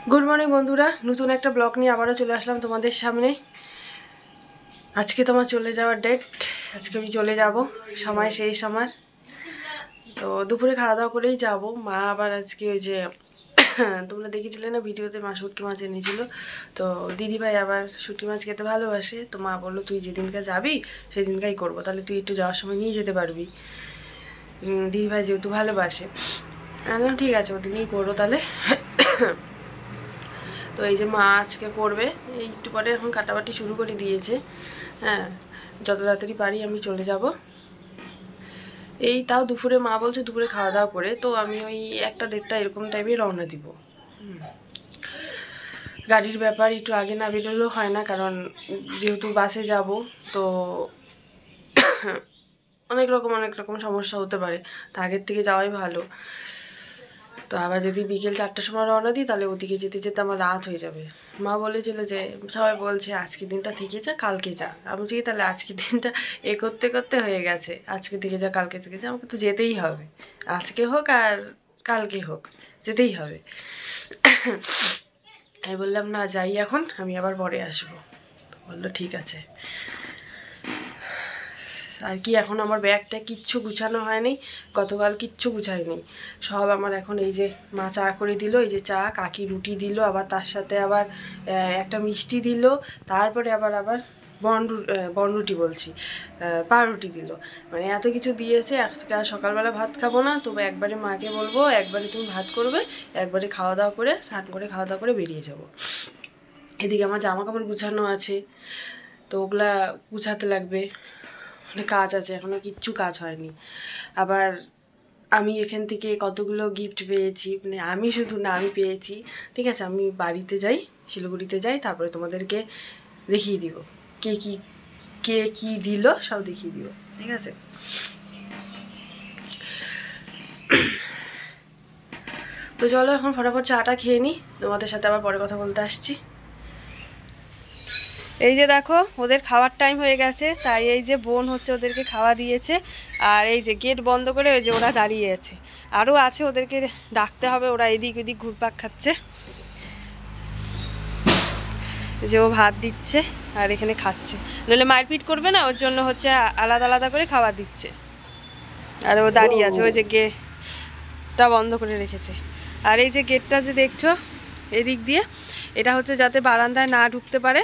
Good morning बंधुरा नतून एक ब्लग नहीं आबारो चले आसलाम तुम्हारे सामने। आज के तुम्हार चले जाओयार डेट, आज के चले যাব समय शेष आमार। तो दुपुरे खाওয়া দাওয়া করেই যাব। মা আবার আজকে ওই যে তোমরা দেখেছিলে না ভিডিওতে মা শুটকি মাছ এনেছিল, তো দিদিভাই আবার শুটকি মাছ খেতে ভালোবাসে। তো মা বললো তুই যেদিনকে যাবি সেই দিনকাই করবো, তাহলে তুই একটু যাওয়ার সময় নিয়ে যেতে পারবি, দিদিভাই যেহেতু ভালোবাসে। বললাম ঠিক আছে ওদিনই করবো তাহলে। তো এই যে মা আজকে করবে, এই একটু পরে এখন কাটাবাটি শুরু করে দিয়েছে। হ্যাঁ, যত তাড়াতাড়ি পারি আমি চলে যাব। এই তাও দুপুরে মা বলছে দুপুরে খাওয়া দাওয়া করে, তো আমি ওই 1টা-1:30 এরকম টাইমে রওনা দিব। গাড়ির ব্যাপার, একটু আগে না বেরোলেও হয় না, কারণ যেহেতু বাসে যাব তো অনেক রকম সমস্যা হতে পারে, তো আগের থেকে যাওয়াই ভালো। তো আবার যদি বিকেল 4টার সময় রওনা দিই তাহলে ওদিকে যেতে যেতে আমার রাত হয়ে যাবে। মা বলেছিল যে সবাই বলছে আজকে দিনটা থেকে যা কালকে যা, আমি বলছি তাহলে আজকে দিনটা করতে করতে হয়ে গেছে, আজকে থেকে যা কালকে থেকে যা, আমাকে তো যেতেই হবে, আজকে হোক আর কালকে হোক যেতেই হবে। আমি বললাম না যাই এখন, আমি আবার পরে আসবো। বললো ঠিক আছে। আর কি এখন আমার ব্যাগটা কিচ্ছু গুছানো হয়নি, গতকাল কিচ্ছু গুছাইনি সব আমার। এখন এই যে মা চা করে দিল, এই যে চা, কাকি রুটি দিল, আবার তার সাথে আবার একটা মিষ্টি দিল, তারপরে আবার বনরুটি বলছি পাউরুটি দিল। মানে এত কিছু দিয়েছে। আজকে আর সকালবেলা ভাত খাবো না, তবে একবারে মাকে বলবো একবারে তুমি ভাত করবে, একবারে খাওয়া দাওয়া করে স্নান করে খাওয়া দাওয়া করে বেরিয়ে যাব। এদিকে আমার জামা কাপড় গুছানো আছে, তো ওগুলা গুছাতে লাগবে, মানে কাজ আছে, এখনও কিচ্ছু কাজ হয়নি। আবার আমি এখান থেকে কতগুলো গিফট পেয়েছি, মানে আমি শুধু না, আমি পেয়েছি। ঠিক আছে, আমি বাড়িতে যাই, শিলিগুড়িতে যাই, তারপরে তোমাদেরকে দেখিয়ে দিব কে কি দিল, সব দেখিয়ে দিব। ঠিক আছে, তো চলো এখন ফটাফট চাটা খেয়ে নিই, তোমাদের সাথে আবার পরে কথা বলতে আসছি। এই যে দেখো ওদের খাওয়ার টাইম হয়ে গেছে, তাই এই যে বোন হচ্ছে ওদেরকে খাওয়া দিয়েছে। আর এই যে গেট বন্ধ করে ওই যে ওরা দাঁড়িয়ে আছে, আরও আছে ওদেরকে ডাকতে হবে, ওরা এদিক ওদিক ঘুরপাক খাচ্ছে। যে ও ভাত দিচ্ছে আর এখানে খাচ্ছে, নইলে মারপিট করবে না, ওর জন্য হচ্ছে আলাদা আলাদা করে খাবার দিচ্ছে। আর ও দাঁড়িয়ে আছে, ওই যে গেটটা বন্ধ করে রেখেছে। আর এই যে গেটটা যে দেখছো এদিক দিয়ে, এটা হচ্ছে যাতে বারান্দায় না ঢুকতে পারে,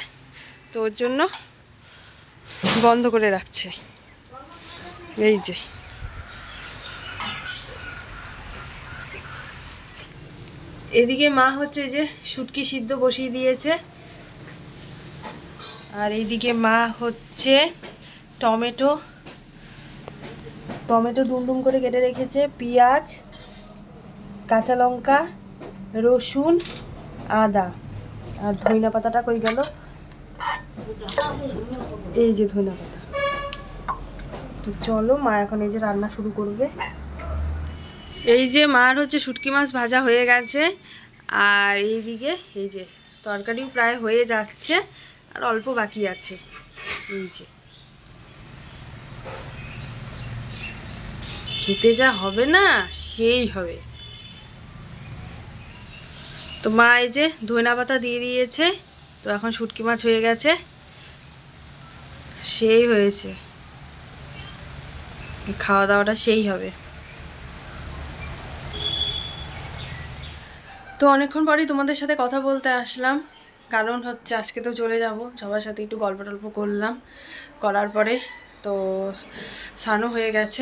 তো ওর জন্য বন্ধ করে রাখছে। এই যে এদিকে মা হচ্ছে যে শুটকি সিদ্ধ বসিয়ে দিয়েছে, আর এইদিকে মা হচ্ছে টমেটো ডুমডুম করে কেটে রেখেছে, পেঁয়াজ, কাঁচা লঙ্কা, রসুন, আদা, আর ধনিয়া পাতাটা কই গেল, এই যে ধনিয়া পাতা। তো চলো মা এখন এই যে রান্না শুরু করবে। এই যে মার হচ্ছে শুটকি মাছ ভাজা হয়ে গেছে, আর এইদিকে এই যে তরকারিও প্রায় হয়ে যাচ্ছে, আর অল্প বাকি আছে। এই যে খেতে যা হবে না সেই হবে। তো মা এই যে ধনিয়া পাতা দিয়ে দিয়েছে, তো এখন শুটকি মাছ হয়ে গেছে, সেই হয়েছে, খাওয়া দাওয়াটা সেই হবে। তো অনেকক্ষণ পরেই তোমাদের সাথে কথা বলতে আসলাম, কারণ হচ্ছে আজকে তো চলে যাব, সবার সাথে একটু গল্প টল্প করলাম, করার পরে তো স্নানও হয়ে গেছে,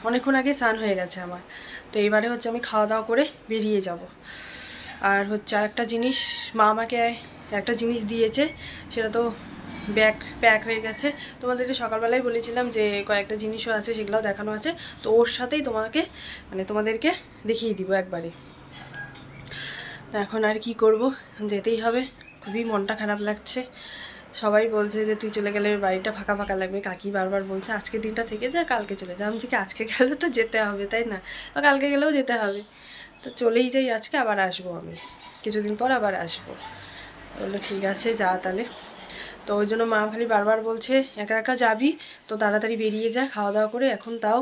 অনেকক্ষণ আগে স্নান হয়ে গেছে আমার। তো এইবারে হচ্ছে আমি খাওয়া দাওয়া করে বেরিয়ে যাব। আর হচ্ছে আরেকটা জিনিস, মা আমাকে একটা জিনিস দিয়েছে, সেটা তো ব্যাগ প্যাক হয়ে গেছে। তোমাদেরকে সকালবেলায় বলেছিলাম যে কয়েকটা জিনিসও আছে, সেগুলোও দেখানো আছে, তো ওর সাথেই তোমাদেরকে দেখিয়ে দিব একবারে। এখন আর কি করব, যেতেই হবে। খুবই মনটা খারাপ লাগছে, সবাই বলছে যে তুই চলে গেলে বাড়িটা ফাঁকা ফাঁকা লাগবে। কাকি বারবার বলছে আজকে দিনটা থেকে যা কালকে চলে যা, আমি কি আজকে গেলে তো যেতে হবে তাই না, বা কালকে গেলেও যেতে হবে, তো চলেই যাই আজকে, আবার আসবো আমি কিছুদিন পর, আবার আসবো। বললো ঠিক আছে যা তাহলে। তো ওই জন্য মা খালি বারবার বলছে একা একা যাবি তো তাড়াতাড়ি বেরিয়ে যা খাওয়া দাওয়া করে, এখন তাও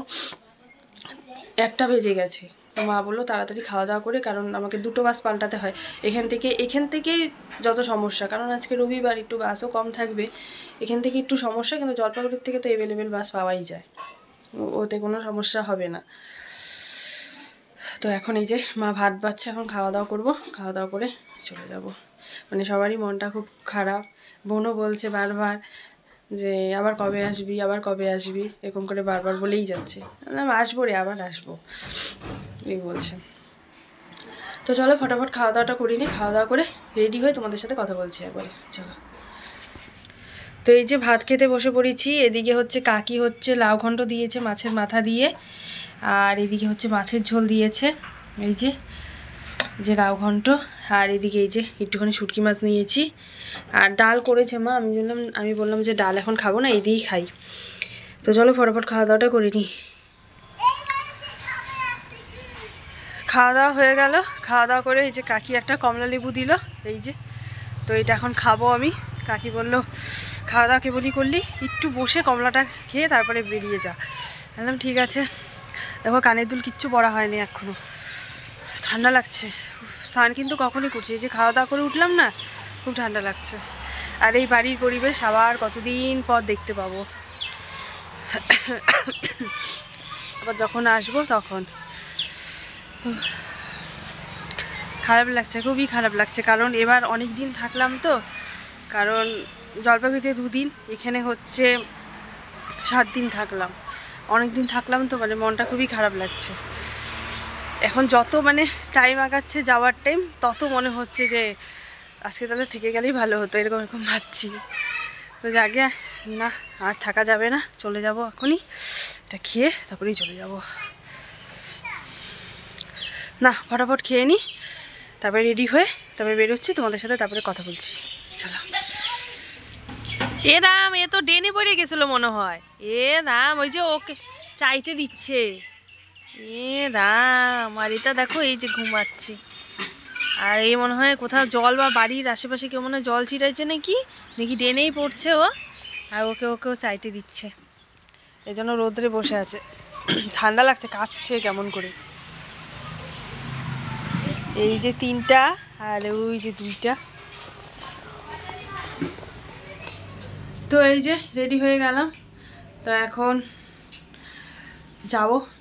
1টা বেজে গেছে, তো মা বললো তাড়াতাড়ি খাওয়া দাওয়া করে, কারণ আমাকে 2টো বাস পাল্টাতে হয় এখান থেকেই যত সমস্যা, কারণ আজকে রবিবার একটু বাসও কম থাকবে, এখান থেকে একটু সমস্যা, কিন্তু জলপাইগুড়ির থেকে তো অ্যাভেলেবেল বাস পাওয়াই যায়, ওতে কোনো সমস্যা হবে না। তো এখন এই যে মা ভাত বাচ্ছে, এখন খাওয়া দাওয়া করবো, খাওয়া দাওয়া করে চলে যাব। মানে সবারই মনটা খুব খারাপ, বোনও বলছে বারবার যে আবার কবে আসবি, আবার কবে আসবি, এরকম করে বারবার বলেই যাচ্ছে। আসবো রে, আবার আসবো এই বলছে। তো চলো ফটাফট খাওয়া দাওয়াটা করি নি, খাওয়া দাওয়া করে রেডি হয়ে তোমাদের সাথে কথা বলছি একবারে, চলো। তো এই যে ভাত খেতে বসে পড়েছি, এদিকে হচ্ছে কাকি হচ্ছে লাউ ঘন্ট দিয়েছে মাছের মাথা দিয়ে, আর এদিকে হচ্ছে মাছের ঝোল দিয়েছে, এই যে লাউ ঘন্ট, আর এদিকে এই যে একটুখানি শুটকি মাছ নিয়েছি, আর ডাল করেছে মা। আমি বললাম যে ডাল এখন খাবো না, এই দিয়েই খাই। তো চলো ফটাফট খাওয়া দাওয়াটা করে নিই। খাওয়া দাওয়া হয়ে গেল, খাওয়া দাওয়া করে এই যে কাকি একটা কমলা লেবু দিল, এই যে। তো এটা এখন খাবো আমি। কাকি বললো খাওয়া দাওয়া কেবলই করলি, একটু বসে কমলাটা খেয়ে তারপরে বেরিয়ে যা। বললাম ঠিক আছে। দেখো কানের দুল কিচ্ছু পরা হয়নি এখনও, ঠান্ডা লাগছে। স্নান কিন্তু কখনই করছি, এই যে খাওয়া দাওয়া করে উঠলাম না, খুব ঠান্ডা লাগছে। আর এই বাড়ির পরিবেশ আবার কতদিন পর দেখতে পাবো, আবার যখন আসবো তখন। খারাপ লাগছে, খুবই খারাপ লাগছে, কারণ এবার অনেক দিন থাকলাম তো, কারণ জলপাইগুড়িতে 2 দিন, এখানে হচ্ছে 7 দিন থাকলাম, অনেক দিন থাকলাম তো, মানে মনটা খুবই খারাপ লাগছে। এখন যত মানে টাইম আগাচ্ছে যাওয়ার টাইম, তত মনে হচ্ছে যে আজকে তাহলে থেকে গেলেই ভালো হতো, এরকম ভাবছি। তো যাকে না, আর থাকা যাবে না, চলে যাব এখনই, এটা খেয়ে তারপরেই চলে যাব। না ফটাফট খেয়ে নিই, তারপরে রেডি হয়ে তারপরে বেরোচ্ছি তোমাদের সাথে, তারপরে কথা বলছি, চলো। এ রাম, এ তো ডেনে পড়ে গেছিলো মনে হয়। এ রাম, ওই যে ওকে চাইটে দিচ্ছে। এ রাম, আর এটা দেখো এই যে ঘুমাচ্ছে, আর এই মনে হয় কোথাও জল বা বাড়ির আশেপাশে কেউ মনে হয় জল ছিটাইছে নাকি, দেখি ডেনেই পড়ছে ও, আর ওকেও চাইটে দিচ্ছে, এই জন্য রোদ্রে বসে আছে। ঠান্ডা লাগছে, কাঁদছে কেমন করে। এই যে 3টা, আর ওই যে 2টা। তো এই যে রেডি হয়ে গেলাম, তো এখন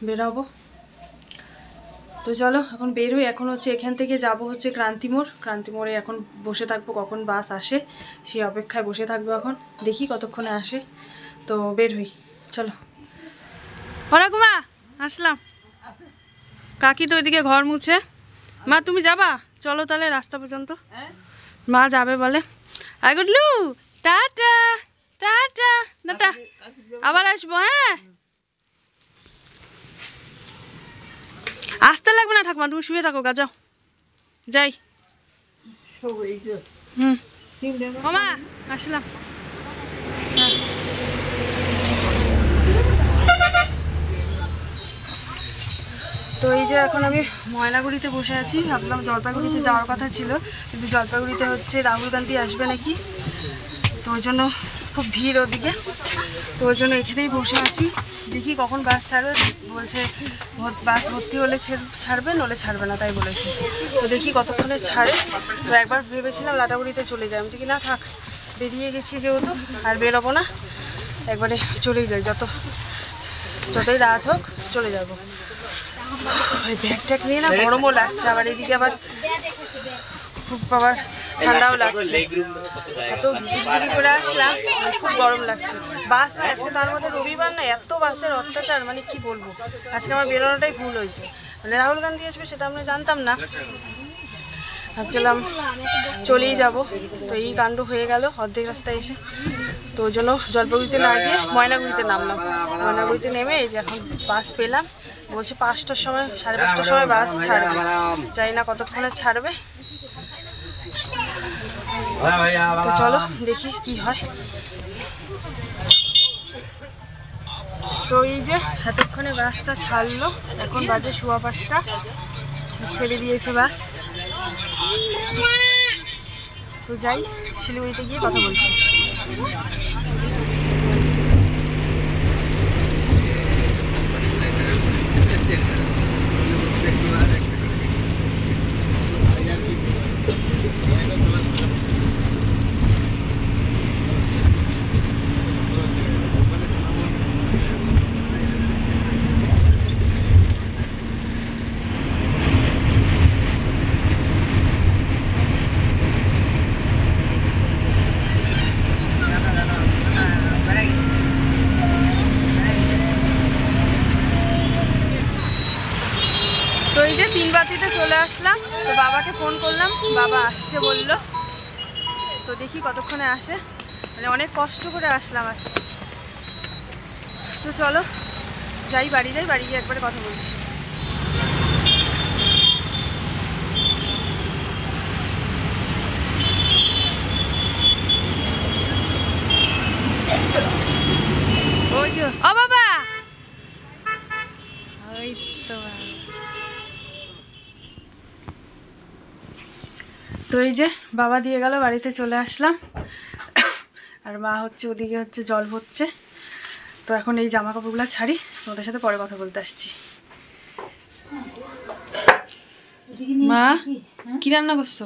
বেরোবো। তো চলো এখন বের হই। এখন হচ্ছে এখান থেকে যাব হচ্ছে ক্রান্তিমোড়ে এখন বসে থাকবো, কখন বাস আসে সেই অপেক্ষায় বসে থাকবো। এখন দেখি কতক্ষণে আসে, তো বের হই, চলো। পরাকুমা আসলাম, কাকি তো ওইদিকে ঘর মুছে। মা তুমি যাবা? চলো তাহলে রাস্তা পর্যন্ত। মা যাবে বলে। I Gudlu, tata tata tata, আবার আসবো। হ্যাঁ আসতে লাগবে না ঠাকুমা, তুমি শুয়ে থাকো গা, যাও যাই। মামা আসলাম। তো এই যে এখন আমি ময়নাগুড়িতে বসে আছি, ভাবলাম জলপাইগুড়িতে যাওয়ার কথা ছিল, কিন্তু জলপাইগুড়িতে হচ্ছে রাহুল গান্ধী আসবে নাকি, তো ওই জন্য খুব ভিড় ওদিকে, তো ওই জন্য এখানেই বসে আছি। দেখি কখন বাস ছাড়বে, বলছে বাস ভর্তি হলে ছাড়বে, নলে ছাড়বে না, তাই বলেছে। তো দেখি কতক্ষণে ছাড়ে। তো একবার ভেবেছিলাম লাটাগুড়িতে চলে যাই, আমি কি না থাক, বেরিয়ে গেছি যেহেতু আর বেরোবো না, একবারে চলেই যাই, যতই রাত হোক চলে যাবো। ওই ব্যাগ ট্যাগ নিয়ে না গরমও লাগছে, আবার এদিকে আবার খুব আবার ঠান্ডাও লাগছে, এত ডিগ্রি করে আসলাম, খুব গরম লাগছে। বাস না আজকে, তার মধ্যে রবিবার না, এত বাসের অত্যাচার, মানে কি বলবো। আজকে আমার বেরোনোটাই ভুল হয়েছে, মানে রাহুল গান্ধী আসবে সেটা আমরা জানতাম না, ভাবছিলাম চলেই যাব। তো এই কাণ্ড হয়ে গেল অর্ধেক রাস্তায় এসে, তো ওই জন্য জলপাইগুড়িতে না গিয়ে ময়নাগুড়িতে নামলাম। ময়নাগুড়িতে নেমে এই যে এখন বাস পেলাম, বলছে 5টার সময়, 5:30টার সময় বাস ছাড়বে, জানি না কতক্ষণে ছাড়বে। তো চলো দেখি কি হয়। তো এই যে এতক্ষণে বাসটা ছাড়লো, এখন বাজে 5:15, ছেড়ে দিয়েছে বাস। তো যাই, শিলিগুড়িতে গিয়ে কথা বলছি। তো এই যে 3 বাতিতে চলে আসলাম। তো বাবাকে ফোন করলাম, বাবা আসছে বললো। তো দেখি কতক্ষণে আসে, মানে অনেক কষ্ট করে আসলাম আজকে। তো চলো যাই, বাড়ি যাই, বাড়ি গিয়ে একবারে কথা বলছি। ওই যে ও বাবা, ওই তো তো এই যে বাবা দিয়ে গেল, বাড়িতে চলে আসলাম। আর মা হচ্ছে ওদিকে হচ্ছে জল ভরছে। তো এখন এই জামা কাপড়গুলো ছাড়ি, তোমাদের সাথে পরে কথা বলতে আসছি। মা কি রান্না করছো?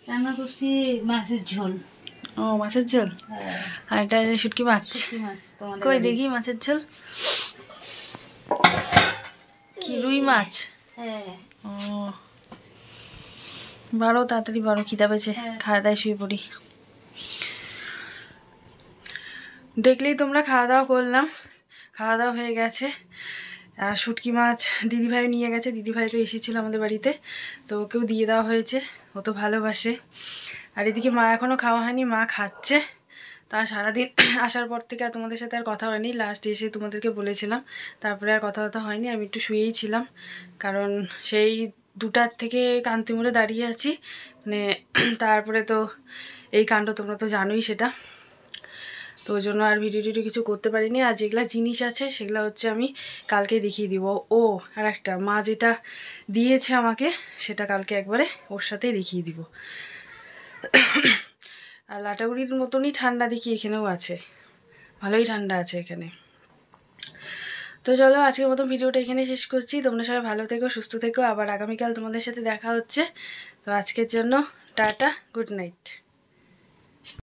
রান্না করছি মাছের ঝোল। ও মাছের ঝোল, আর এটা শুটকি মাছ। কই দেখি মাছের ঝোল। কি রুই মাছ? ও বারো তাড়াতাড়ি বারো, খিদা পেয়েছে, খাওয়া দাওয়া শুয়ে পড়ি। দেখলেই তোমরা, খাওয়া দাওয়া করলাম, খাওয়া দাওয়া হয়ে গেছে। আর শুটকি মাছ দিদিভাই নিয়ে গেছে, দিদিভাই তো এসেছিলো আমাদের বাড়িতে, তো ওকেও দিয়ে দেওয়া হয়েছে, ও তো ভালোবাসে। আর এদিকে মা এখনও খাওয়া হয়নি, মা খাচ্ছে। তা সারাদিন আসার পর থেকে আর তোমাদের সাথে আর কথা হয়নি, লাস্ট এসে তোমাদেরকে বলেছিলাম, তারপরে আর কথা হয়নি। আমি একটু শুয়েই ছিলাম, কারণ সেই 2টার থেকে কান্তি মোড়ে দাঁড়িয়ে আছি, মানে তারপরে তো এই কাণ্ড তোমরা তো জানোই সেটা। তো ওই জন্য আর ভিডিও টিডিও কিছু করতে পারিনি। আর যেগুলা জিনিস আছে সেগুলো হচ্ছে আমি কালকে দেখিয়ে দিব। ও আর একটা মা যেটা দিয়েছে আমাকে, সেটা কালকে একবারে ওর সাথেই দেখিয়ে দিব। আর লাটাগুড়ির মতনই ঠান্ডা দেখি এখানেও আছে, ভালোই ঠান্ডা আছে এখানে। তো চলো আজকের মতো ভিডিওটা এখানে শেষ করছি। তোমরা সবাই ভালো থেকো, সুস্থ থেকো। আবার আগামীকাল তোমাদের সাথে দেখা হচ্ছে। তো আজকের জন্য টাটা, গুড নাইট।